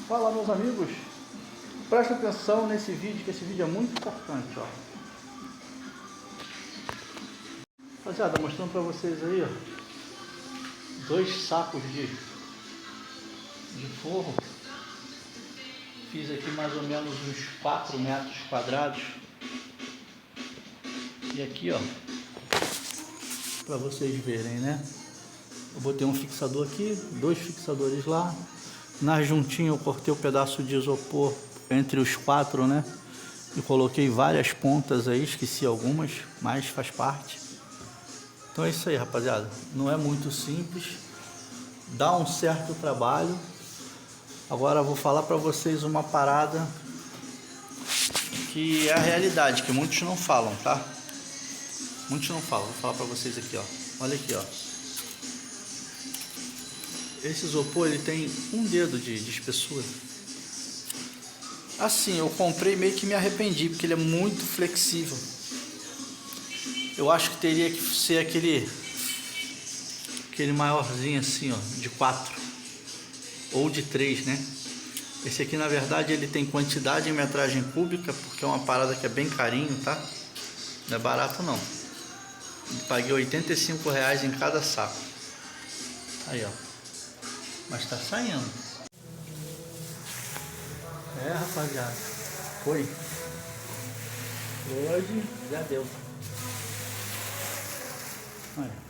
Fala, meus amigos, presta atenção nesse vídeo, que esse vídeo é muito importante, ó. Rapaziada, mostrando pra vocês aí, ó, 2 sacos de forro. Fiz aqui mais ou menos uns 4 metros quadrados. E aqui, ó, pra vocês verem, né? Eu botei um fixador aqui, 2 fixadores lá. Na juntinha eu cortei um pedaço de isopor entre os 4, né? E coloquei várias pontas aí, esqueci algumas, mas faz parte. Então é isso aí, rapaziada. Não é muito simples, dá um certo trabalho. Agora eu vou falar pra vocês uma parada que é a realidade, que muitos não falam, tá? Muitos não falam. Vou falar pra vocês aqui, ó. Olha aqui, ó. Esse isopor, ele tem um dedo de espessura. Assim, eu comprei, meio que me arrependi, porque ele é muito flexível. Eu acho que teria que ser aquele maiorzinho assim, ó, de 4 ou de 3, né? Esse aqui, na verdade, ele tem quantidade em metragem cúbica, porque é uma parada que é bem carinho, tá? Não é barato não. Eu paguei R$85 em cada saco. Aí, ó. Mas tá saindo. É, rapaziada. Foi. Hoje já deu. Olha.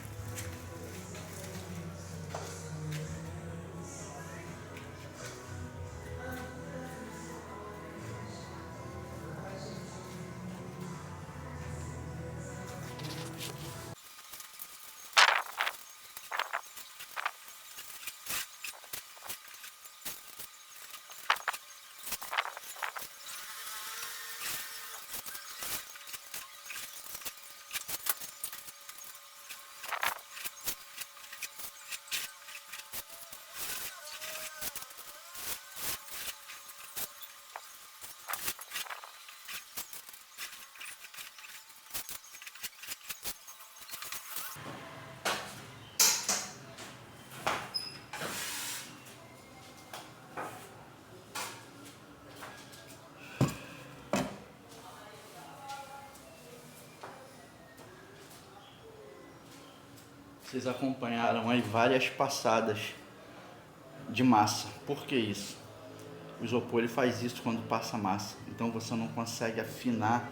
Vocês acompanharam aí várias passadas de massa. Por que isso? O isopor, ele faz isso quando passa massa. Então você não consegue afinar.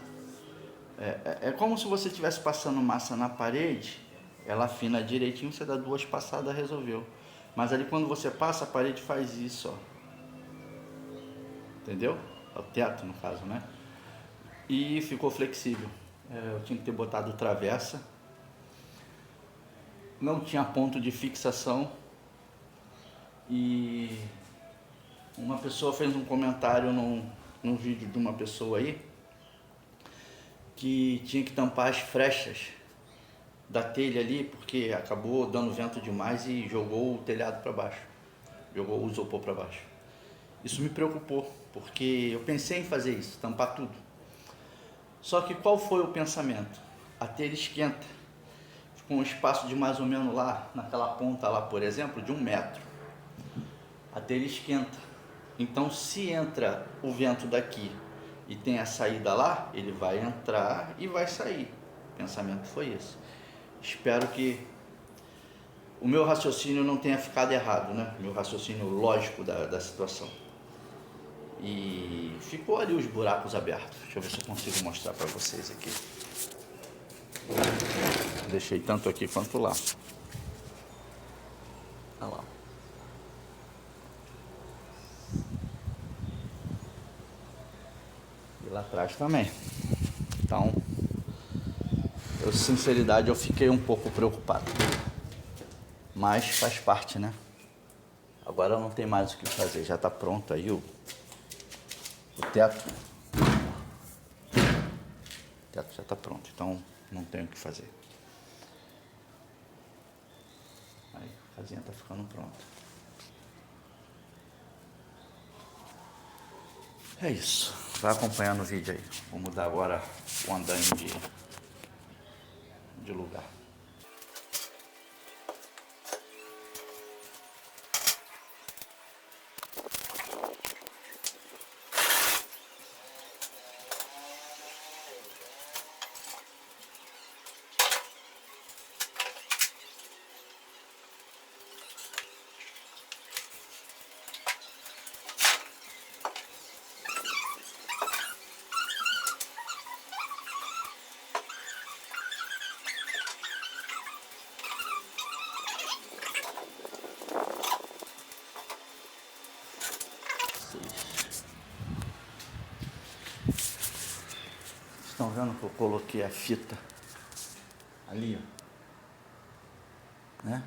É como se você estivesse passando massa na parede. Ela afina direitinho, você dá 2 passadas, resolveu. Mas ali quando você passa, a parede faz isso, ó. Entendeu? É o teto, no caso, né? E ficou flexível. Eu tinha que ter botado travessa. Não tinha ponto de fixação. E uma pessoa fez um comentário num vídeo de uma pessoa aí, que tinha que tampar as frechas da telha ali, porque acabou dando vento demais e jogou o telhado para baixo, jogou o isopor para baixo. Isso me preocupou, porque eu pensei em fazer isso, tampar tudo. Só que qual foi o pensamento? A telha esquenta, ficou um espaço de mais ou menos lá, naquela ponta lá, por exemplo, de 1 metro. A telha esquenta. Então, se entra o vento daqui e tem a saída lá, ele vai entrar e vai sair. O pensamento foi esse. Espero que o meu raciocínio não tenha ficado errado, né? Meu raciocínio lógico da situação. E ficou ali os buracos abertos. Deixa eu ver se eu consigo mostrar para vocês aqui. Deixei tanto aqui quanto lá. Olha lá. E lá atrás também. Então, sinceridade, eu fiquei um pouco preocupado. Mas faz parte, né? Agora não tem mais o que fazer. Já está pronto aí o teto. O teto já está pronto. Então não tem o que fazer. Aí a casinha está ficando pronta. É isso. Vai acompanhando o vídeo aí. Vou mudar agora o andaime de lugar. vocês. Estão vendo que eu coloquei a fita ali, ó, né?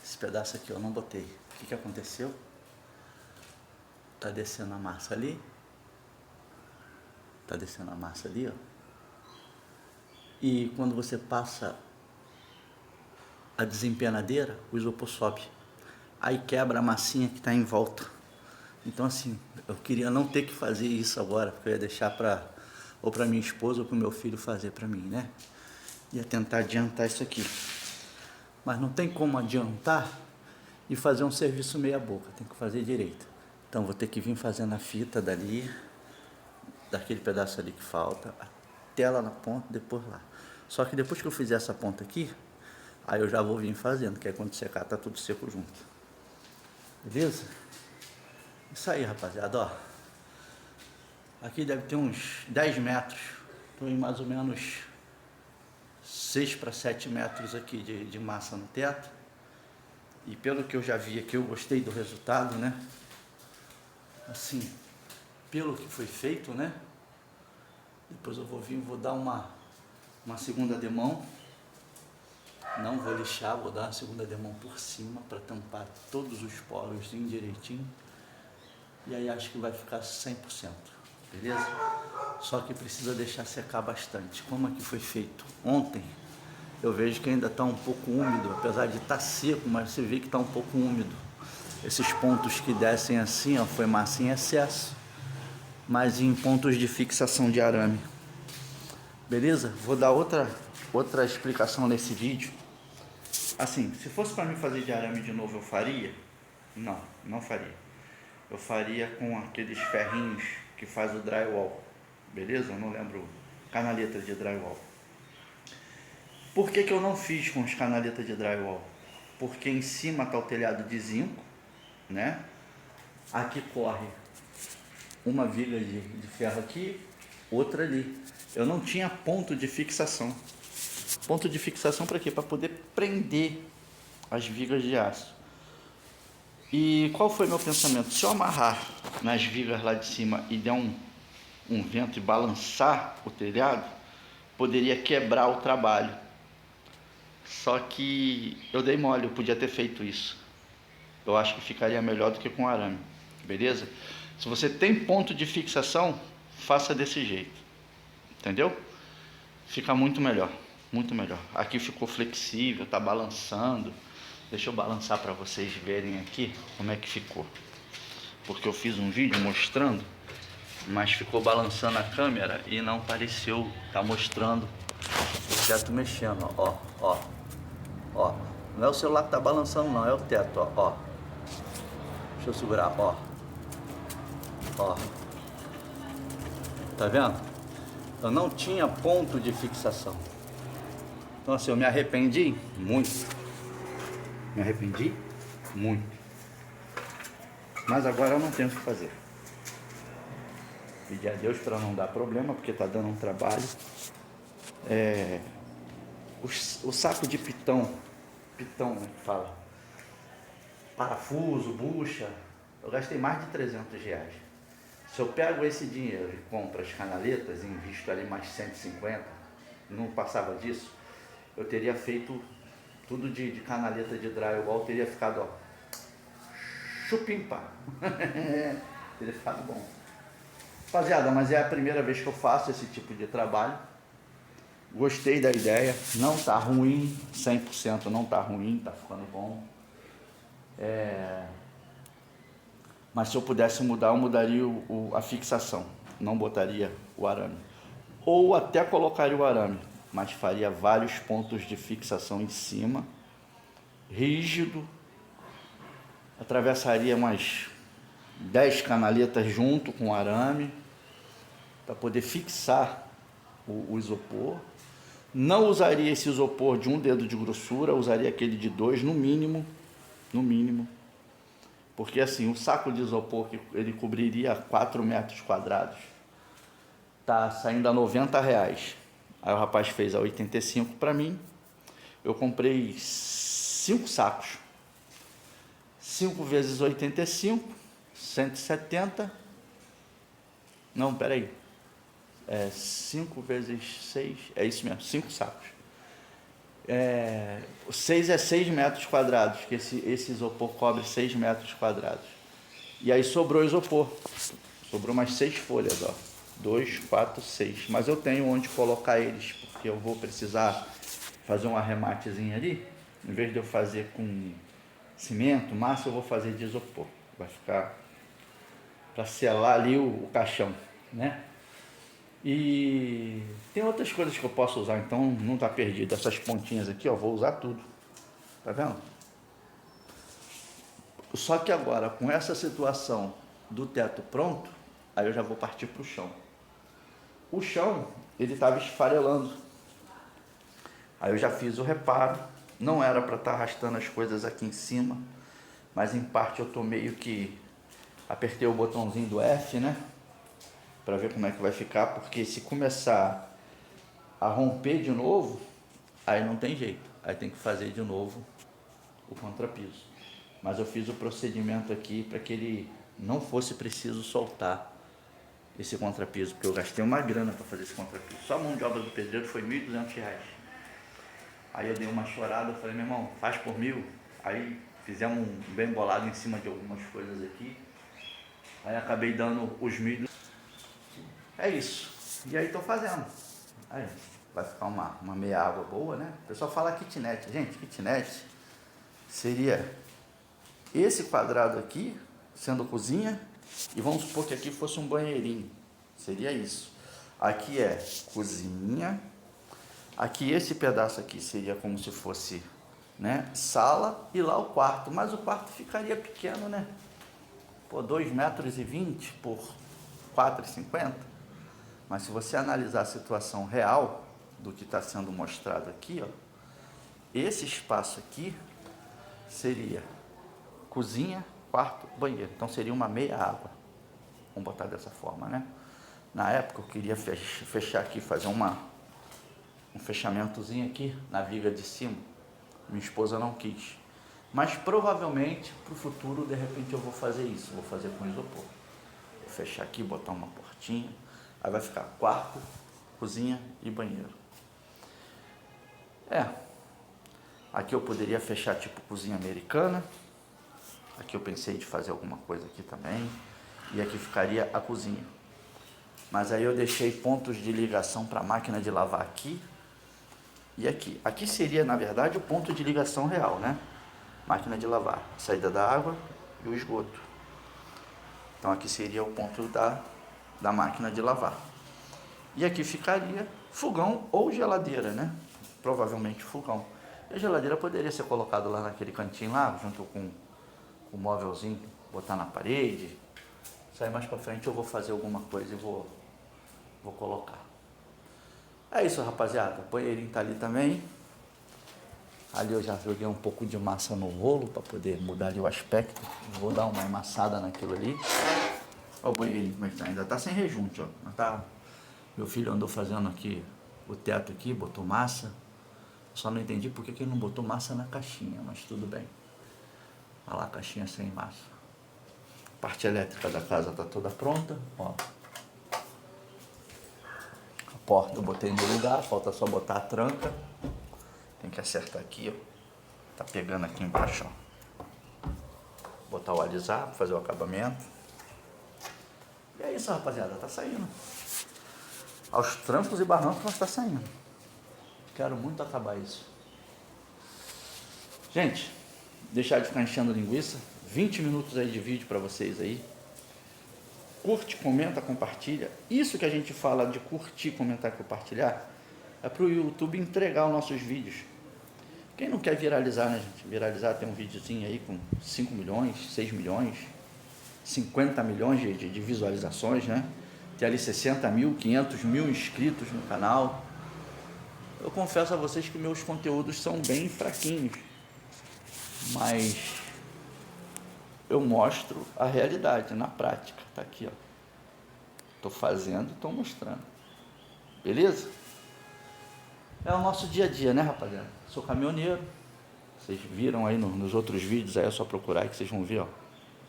Esse pedaço aqui eu não botei. O que aconteceu? Tá descendo a massa ali. Tá descendo a massa ali, ó. E quando você passa a desempenadeira, o isopor sobe. Aí quebra a massinha que está em volta. Então assim, eu queria não ter que fazer isso agora, porque eu ia deixar ou para minha esposa ou para o meu filho fazer para mim, né? Ia tentar adiantar isso aqui. Mas não tem como adiantar e fazer um serviço meia boca, tem que fazer direito. Então vou ter que vir fazendo a fita dali, daquele pedaço ali que falta, até lá na ponta, depois lá. Só que depois que eu fizer essa ponta aqui, aí eu já vou vir fazendo, que aí quando secar tá tudo seco junto. Beleza? Isso aí, rapaziada, ó. Aqui deve ter uns 10 metros. Estou em mais ou menos 6 para 7 metros aqui de massa no teto. E pelo que eu já vi aqui, eu gostei do resultado, né? Assim, pelo que foi feito, né? Depois eu vou vir, vou dar uma segunda demão. Não vou lixar, vou dar uma segunda demão por cima para tampar todos os poros direitinho. E aí acho que vai ficar 100%, beleza? Só que precisa deixar secar bastante. Como aqui foi feito ontem, eu vejo que ainda está um pouco úmido, apesar de estar seco, mas você vê que está um pouco úmido. Esses pontos que descem assim, ó, foi massa em excesso, mas em pontos de fixação de arame. Beleza? Vou dar outra explicação nesse vídeo. Assim, se fosse para mim fazer de arame de novo, eu faria? Não faria. Eu faria com aqueles ferrinhos que faz o drywall. Beleza? Eu não lembro. Canaleta de drywall. Por que eu não fiz com as canaletas de drywall? Porque em cima está o telhado de zinco, né? Aqui corre uma viga de ferro aqui, outra ali. Eu não tinha ponto de fixação. Ponto de fixação para quê? Para poder prender as vigas de aço. E qual foi meu pensamento? Se eu amarrar nas vigas lá de cima e der um vento e balançar o telhado, poderia quebrar o trabalho. Só que eu dei mole, eu podia ter feito isso. Eu acho que ficaria melhor do que com arame, beleza? Se você tem ponto de fixação, faça desse jeito, entendeu? Fica muito melhor, muito melhor. Aqui ficou flexível, tá balançando. Deixa eu balançar para vocês verem aqui como é que ficou. Porque eu fiz um vídeo mostrando, mas ficou balançando a câmera e não pareceu tá mostrando o teto mexendo, ó, ó, ó. Não é o celular que tá balançando não, é o teto, ó, ó. Deixa eu segurar, ó. Ó. Tá vendo? Eu não tinha ponto de fixação. Então assim, eu me arrependi muito. Me arrependi muito. Mas agora eu não tenho o que fazer. Pedir a Deus para não dar problema, porque tá dando um trabalho. O saco de pitão, né, que fala, parafuso, bucha, eu gastei mais de 300 reais. Se eu pego esse dinheiro e compro as canaletas e invisto ali mais 150, não passava disso, eu teria feito tudo de canaleta de drywall, teria ficado, ó, chupimpa. Teria ficado bom. Rapaziada, mas é a primeira vez que eu faço esse tipo de trabalho. Gostei da ideia, não tá ruim, 100% não tá ruim, tá ficando bom. Mas se eu pudesse mudar, eu mudaria a fixação, não botaria o arame. Ou até colocaria o arame, mas faria vários pontos de fixação em cima, rígido, atravessaria umas 10 canaletas junto com o arame, para poder fixar o isopor. Não usaria esse isopor de 1 dedo de grossura, usaria aquele de 2 no mínimo, porque assim, o saco de isopor que ele cobriria 4 metros quadrados, tá saindo a 90 reais. Aí o rapaz fez a 85 para mim. Eu comprei 5 sacos. 5 vezes 85, 170. Não, peraí. 5 vezes 6, é isso mesmo, 5 sacos. 6 é 6 metros quadrados, que esse isopor cobre 6 metros quadrados. E aí sobrou isopor. Sobrou mais 6 folhas, ó. 2, 4, 6. Mas eu tenho onde colocar eles, porque eu vou precisar fazer um arrematezinho ali. Em vez de eu fazer com cimento, massa, eu vou fazer de isopor. Vai ficar para selar ali o caixão, né? E tem outras coisas que eu posso usar, então não tá perdido. Essas pontinhas aqui, ó, vou usar tudo. Tá vendo? Só que agora, com essa situação do teto pronto, aí eu já vou partir pro chão. O chão, ele estava esfarelando. Aí eu já fiz o reparo. Não era para estar arrastando as coisas aqui em cima, mas em parte eu tô meio que apertei o botãozinho do F, né? Para ver como é que vai ficar, porque se começar a romper de novo, aí não tem jeito. Aí tem que fazer de novo o contrapiso. Mas eu fiz o procedimento aqui para que ele não fosse preciso soltar esse contrapiso, porque eu gastei uma grana para fazer esse contrapiso. Só a mão de obra do pedreiro foi R$ 1.200. Aí eu dei uma chorada, falei, meu irmão, faz por 1.000. Aí fizemos um bem bolado em cima de algumas coisas aqui. Aí acabei dando os 1.200. É isso. E aí tô fazendo. Aí vai ficar uma meia água boa, né? O pessoal fala kitnet. Gente, kitnet seria esse quadrado aqui, sendo cozinha, e vamos supor que aqui fosse um banheirinho. Seria isso. Aqui é cozinha. Aqui esse pedaço aqui seria como se fosse, né, sala, e lá o quarto. Mas o quarto ficaria pequeno, né? Pô, 2,20 metros por 4,50. Mas se você analisar a situação real do que está sendo mostrado aqui, ó, esse espaço aqui seria cozinha, quarto, banheiro. Então seria uma meia água. Vamos botar dessa forma, né? Na época eu queria fechar aqui, fazer um fechamentozinho aqui na viga de cima. Minha esposa não quis. Mas provavelmente para o futuro, de repente, eu vou fazer isso. Vou fazer com isopor. Vou fechar aqui, botar uma portinha. Aí vai ficar quarto, cozinha e banheiro. Aqui eu poderia fechar tipo cozinha americana. Aqui eu pensei de fazer alguma coisa aqui também. E aqui ficaria a cozinha. Mas aí eu deixei pontos de ligação para a máquina de lavar aqui e aqui. Aqui seria, na verdade, o ponto de ligação real, né? Máquina de lavar, saída da água e o esgoto. Então aqui seria o ponto da máquina de lavar. E aqui ficaria fogão ou geladeira, né? Provavelmente fogão. E a geladeira poderia ser colocada lá naquele cantinho lá, junto com o móvelzinho, botar na parede. Isso aí mais pra frente eu vou fazer alguma coisa e vou colocar. É isso, rapaziada. O banheirinho tá ali também. Ali eu já joguei um pouco de massa no rolo para poder mudar ali o aspecto. Vou dar uma amassada naquilo ali. Olha o banheirinho como é que tá. Ainda tá sem rejunte, ó. Tá. Meu filho andou fazendo aqui o teto aqui, botou massa. Só não entendi porque que ele não botou massa na caixinha, mas tudo bem. Olha lá a caixinha sem massa. A parte elétrica da casa tá toda pronta, ó. A porta eu botei no lugar, falta só botar a tranca. Tem que acertar aqui, ó. Tá pegando aqui embaixo, ó. Botar o alisar, fazer o acabamento. E é isso, rapaziada, tá saindo. Aos trancos e barrancos, mas tá saindo. Quero muito acabar isso. Gente, deixar de ficar enchendo linguiça. 20 minutos aí de vídeo para vocês aí. Curte, comenta, compartilha. Isso que a gente fala de curtir, comentar e compartilhar é para o YouTube entregar os nossos vídeos. Quem não quer viralizar, né, gente? Viralizar, tem um videozinho aí com 5 milhões, 6 milhões, 50 milhões de visualizações, né? Tem ali 60 mil, 500 mil inscritos no canal. Eu confesso a vocês que meus conteúdos são bem fraquinhos, mas eu mostro a realidade na prática. Tá aqui, ó. Tô fazendo, tô mostrando. Beleza? É o nosso dia a dia, né, rapaziada? Sou caminhoneiro. Vocês viram aí nos outros vídeos, aí é só procurar aí que vocês vão ver, ó.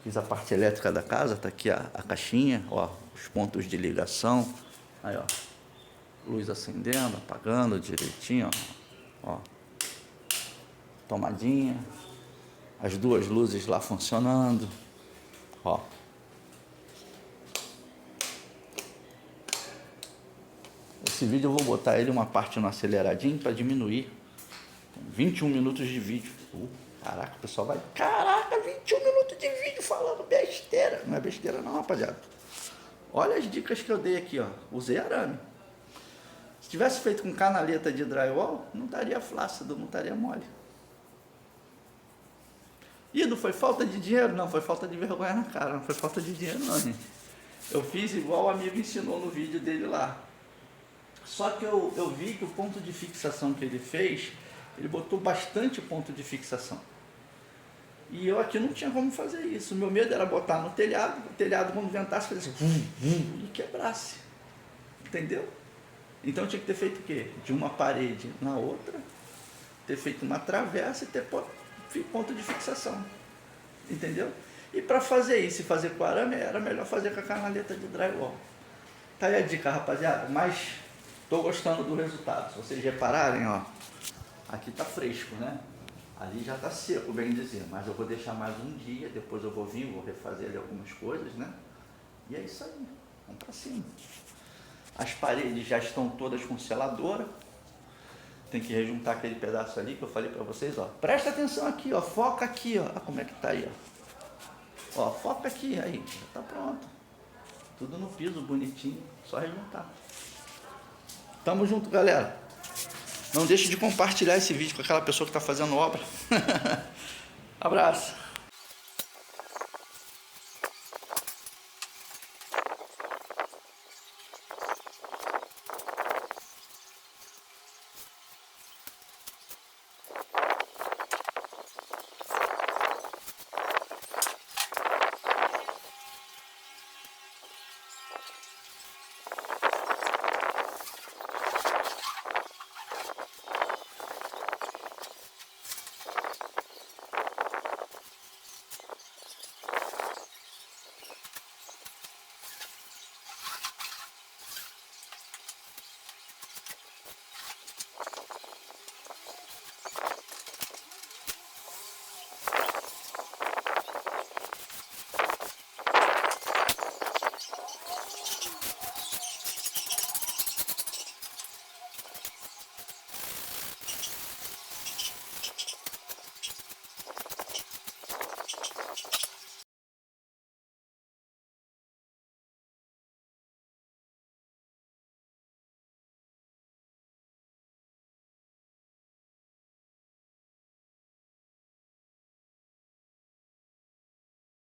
Fiz a parte elétrica da casa, tá aqui a caixinha, ó, os pontos de ligação. Aí, ó, luz acendendo, apagando direitinho, ó. Tomadinha, as duas luzes lá funcionando, ó. Esse vídeo eu vou botar ele uma parte no aceleradinho para diminuir. 21 minutos de vídeo. Caraca, o pessoal vai... Caraca, 21 minutos de vídeo falando besteira. Não é besteira não, rapaziada. Olha as dicas que eu dei aqui, ó. Usei arame. Se tivesse feito com canaleta de drywall, não estaria flácido, não estaria mole. E não foi falta de dinheiro? Não, foi falta de vergonha na cara. Não foi falta de dinheiro não, gente. Eu fiz igual o amigo ensinou no vídeo dele lá. Só que eu vi que o ponto de fixação que ele fez, ele botou bastante ponto de fixação. E eu aqui não tinha como fazer isso. O meu medo era botar no telhado, o telhado quando ventasse, fazia assim, e quebrasse. Entendeu? Então tinha que ter feito o quê? De uma parede na outra, ter feito uma travessa e ter ponto de fixação. Entendeu? E para fazer isso e fazer com arame, era melhor fazer com a canaleta de drywall. Tá aí a dica, rapaziada. Mas estou gostando do resultado. Se vocês repararem, ó, aqui tá fresco, né? Ali já tá seco, bem dizer. Mas eu vou deixar mais um dia, depois eu vou vir, vou refazer ali algumas coisas, né? E é isso aí. Vamos para cima. As paredes já estão todas com seladora. Tem que rejuntar aquele pedaço ali que eu falei para vocês, ó. Presta atenção aqui, ó. Foca aqui, ó. Olha como é que tá aí, ó. Ó, foca aqui, aí. Já tá pronto. Tudo no piso, bonitinho. Só rejuntar. Tamo junto, galera. Não deixe de compartilhar esse vídeo com aquela pessoa que está fazendo obra. Abraço.